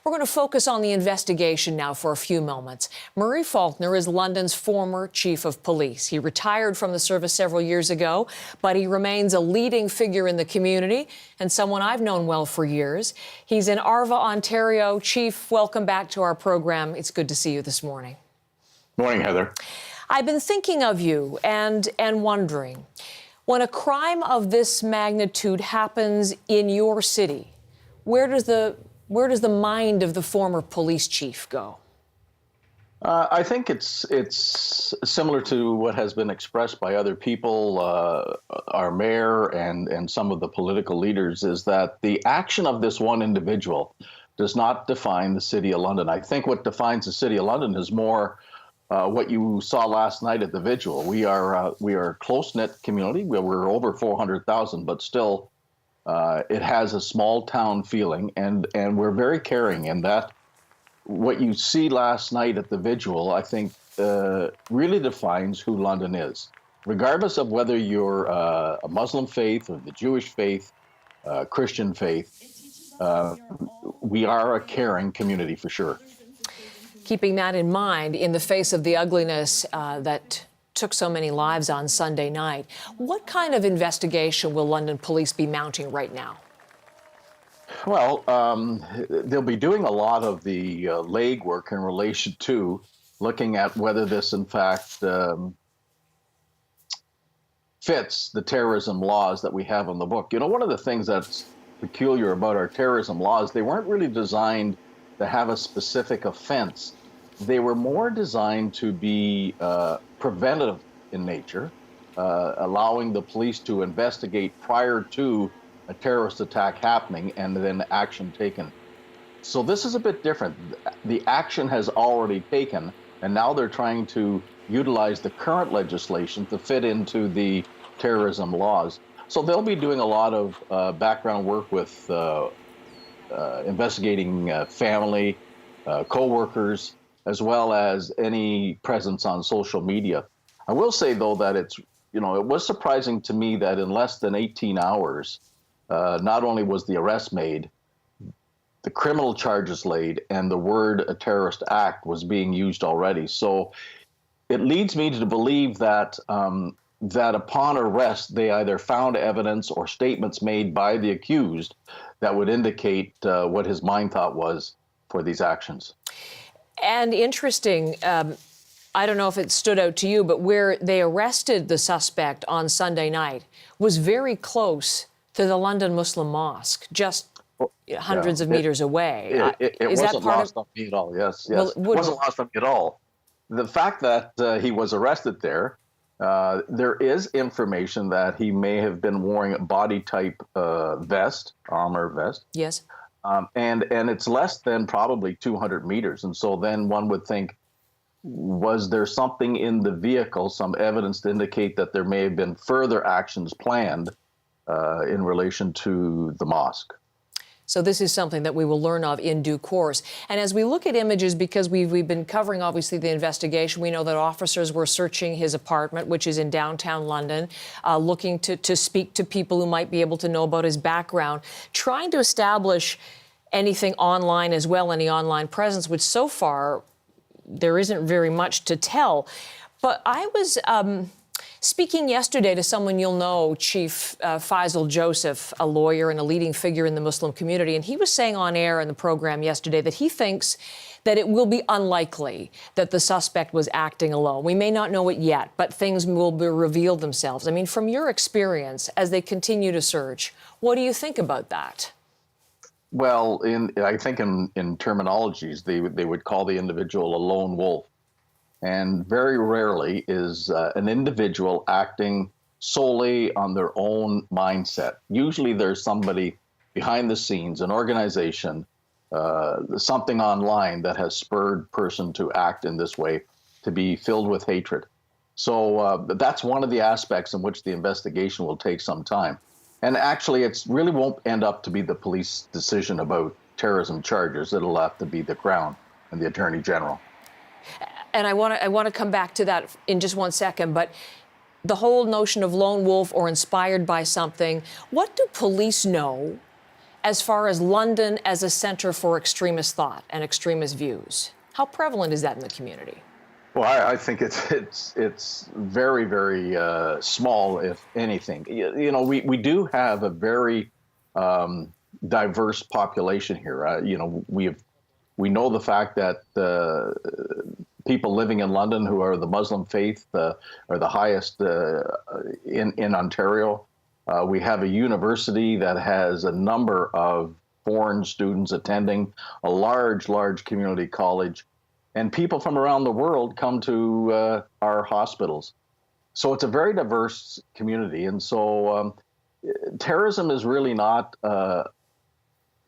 We're going to focus on the investigation now for a few moments. Murray Faulkner is London's former chief of police. He retired from the service several years ago, but he remains a leading figure in the community and someone I've known well for years. He's in Arva, Ontario. Chief, welcome back to our program. It's good to see you this morning. Morning, Heather. I've been thinking of you and wondering, when a crime of this magnitude happens in your city, where does the mind of the former police chief go? I think it's similar to what has been expressed by other people, our mayor and some of the political leaders, is that the action of this one individual does not define the City of London. I think what defines the City of London is more what you saw last night at the vigil. We are a close-knit community. We're over 400,000, but still it has a small town feeling, and we're very caring. And that what you see last night at the vigil, I think, really defines who London is, regardless of whether you're a Muslim faith or the Jewish faith, Christian faith. We are a caring community for sure. Keeping that in mind, in the face of the ugliness that took so many lives on Sunday night, what kind of investigation will London police be mounting right now? Well, they'll be doing a lot of the legwork in relation to looking at whether this, in fact, fits the terrorism laws that we have in the book. You know, one of the things that's peculiar about our terrorism laws, they weren't really designed to have a specific offense. They were more designed to be preventative in nature, allowing the police to investigate prior to a terrorist attack happening and then action taken. So this is a bit different. The action has already taken, and now they're trying to utilize the current legislation to fit into the terrorism laws. So they'll be doing a lot of background work with investigating family, co-workers, as well as any presence on social media. I will say, though, that it was surprising to me that in less than 18 hours, not only was the arrest made, the criminal charges laid, and the word a terrorist act was being used already. So it leads me to believe that that upon arrest, they either found evidence or statements made by the accused that would indicate what his mind thought was for these actions. And interesting, I don't know if it stood out to you, but where they arrested the suspect on Sunday night was very close to the London Muslim Mosque, just hundreds of meters away. It wasn't lost on me at all, yes. Well, it wasn't lost on me at all. The fact that he was arrested there, there is information that he may have been wearing a body-type vest, armor vest. Yes. And it's less than probably 200 meters. And so then one would think, was there something in the vehicle, some evidence to indicate that there may have been further actions planned in relation to the mosque? So this is something that we will learn of in due course. And as we look at images, because we've been covering, obviously, the investigation, we know that officers were searching his apartment, which is in downtown London, looking to speak to people who might be able to know about his background, trying to establish anything online as well, any online presence, which so far there isn't very much to tell. But I was speaking yesterday to someone you'll know, Chief Faisal Joseph, a lawyer and a leading figure in the Muslim community, and he was saying on air in the program yesterday that he thinks that it will be unlikely that the suspect was acting alone. We may not know it yet, but things will reveal themselves. I mean, from your experience as they continue to search, what do you think about that? Well, I think in terminologies, they would call the individual a lone wolf. And very rarely is an individual acting solely on their own mindset. Usually there's somebody behind the scenes, an organization, something online that has spurred person to act in this way, to be filled with hatred. So that's one of the aspects in which the investigation will take some time. And actually, it really won't end up to be the police decision about terrorism charges. It'll have to be the Crown and the Attorney General. And I want to come back to that in just one second, but the whole notion of lone wolf or inspired by something, what do police know as far as London as a center for extremist thought and extremist views? How prevalent is that in the community? Well, I think it's very, very small, if anything. You know, we do have a very diverse population here. You know, we know the fact that people living in London who are the Muslim faith are the highest in Ontario. We have a university that has a number of foreign students attending, a large community college. And people from around the world come to our hospitals. So it's a very diverse community. And so terrorism is really not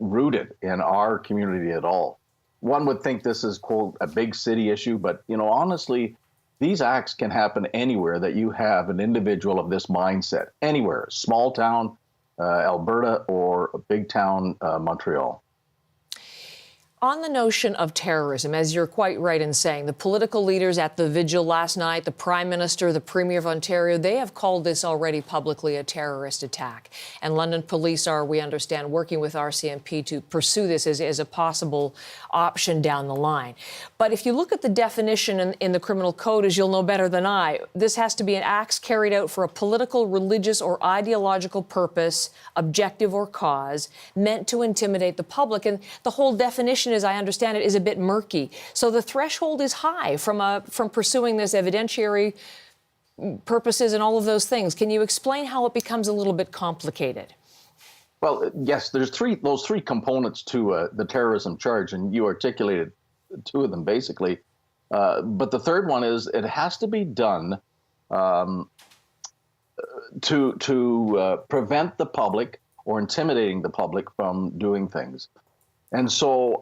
rooted in our community at all. One would think this is, quote, a big city issue, but, you know, honestly, these acts can happen anywhere that you have an individual of this mindset, anywhere, small town, Alberta, or a big town, Montreal. On the notion of terrorism, as you're quite right in saying, the political leaders at the vigil last night, the Prime Minister, the Premier of Ontario, they have called this already publicly a terrorist attack. And London police are, we understand, working with RCMP to pursue this as a possible option down the line. But if you look at the definition in the criminal code, as you'll know better than I, this has to be an acts carried out for a political, religious, or ideological purpose, objective or cause, meant to intimidate the public. And the whole definition, as I understand it, is a bit murky. So the threshold is high from pursuing this evidentiary purposes and all of those things. Can you explain how it becomes a little bit complicated? Well, yes, there's those three components to the terrorism charge, and you articulated two of them basically. But the third one is it has to be done to prevent the public or intimidating the public from doing things. And so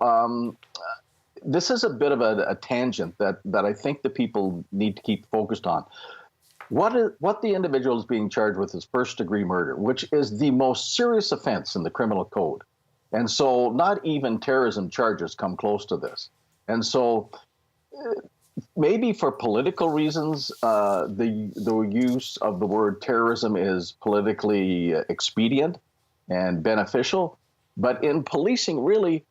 this is a bit of a tangent that I think the people need to keep focused on. What the individual is being charged with is first-degree murder, which is the most serious offense in the criminal code. And so not even terrorism charges come close to this. And so maybe for political reasons, the use of the word terrorism is politically expedient and beneficial. But in policing, really,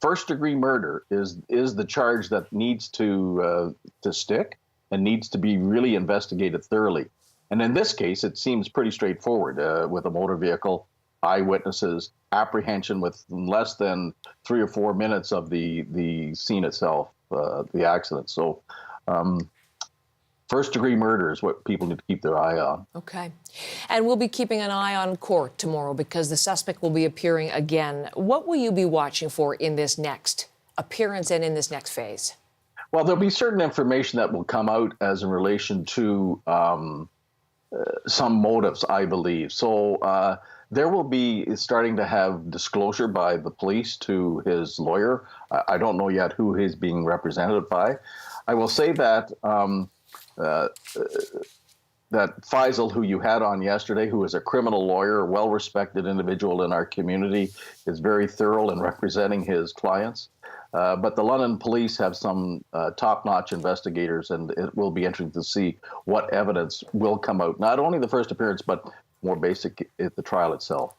first-degree murder is the charge that needs to stick and needs to be really investigated thoroughly. And in this case, it seems pretty straightforward with a motor vehicle, eyewitnesses, apprehension with less than 3 or 4 minutes of the scene itself, the accident. So first-degree murder is what people need to keep their eye on. Okay. And we'll be keeping an eye on court tomorrow because the suspect will be appearing again. What will you be watching for in this next appearance and in this next phase? Well, there'll be certain information that will come out as in relation to some motives, I believe. So there will be starting to have disclosure by the police to his lawyer. I don't know yet who he's being represented by. I will say that that Faisal, who you had on yesterday, who is a criminal lawyer, a well-respected individual in our community, is very thorough in representing his clients. But the London police have some top-notch investigators, and it will be interesting to see what evidence will come out, not only the first appearance, but more basic at the trial itself.